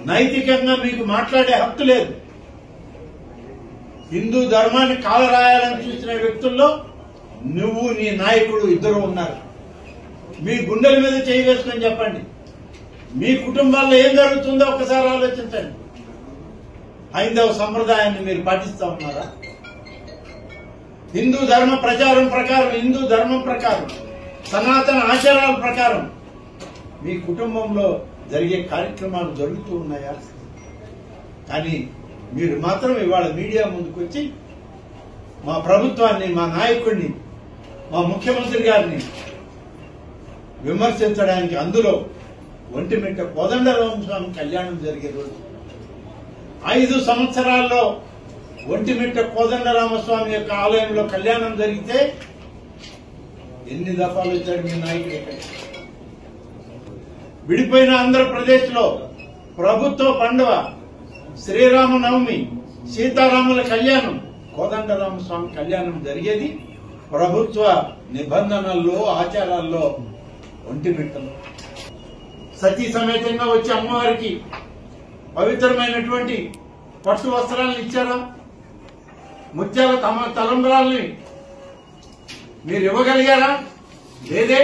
నైతికంగా మీకు మాట్లాడే హక్కు లేదు. హిందూ ధర్మాన్ని కాలరాయాలని చూసిన వ్యక్తుల్లో నువ్వు నీ నాయకుడు ఇద్దరు ఉన్నారు. మీ గుండెల మీద చేయి వేసుకొని చెప్పండి, మీ కుటుంబాల్లో ఏం జరుగుతుందో ఒకసారి ఆలోచించండి. హైందవ సంప్రదాయాన్ని మీరు పాటిస్తా ఉన్నారా? హిందూ ధర్మ ప్రచారం ప్రకారం, హిందూ ధర్మం ప్రకారం, సనాతన ఆచారాల ప్రకారం మీ కుటుంబంలో జరిగే కార్యక్రమాలు జరుగుతూ ఉన్నాయా? కానీ మీరు మాత్రం ఇవాళ మీడియా ముందుకు వచ్చి మా ప్రభుత్వాన్ని, మా నాయకుడిని, మా ముఖ్యమంత్రి గారిని విమర్శించడానికి, అందులో ఒంటిమిట్ట కోదండరామస్వామి కళ్యాణం జరిగే రోజు 5 సంవత్సరాల్లో ఒంటిమిట్ట కోదండరామస్వామి యొక్క ఆలయంలో కళ్యాణం జరిగితే ఎన్ని దఫాలు వచ్చాడు మీ నాయకుడు? ఇక్కడ విడిపోయిన ఆంధ్రప్రదేశ్ లో ప్రభుత్వ పండుగ శ్రీరామనవమి, సీతారాముల కళ్యాణం, కోదండరామస్వామి కళ్యాణం జరిగేది ప్రభుత్వ నిబంధనల్లో, ఆచారాల్లో ఒంటిమిట్టలో. సతీ సమేతంగా వచ్చి అమ్మవారికి పవిత్రమైనటువంటి పట్టు వస్త్రాలను ఇచ్చారా? ముత్యాల తలంబ్రాల్ని మీరు ఇవ్వగలిగారా? లేదే.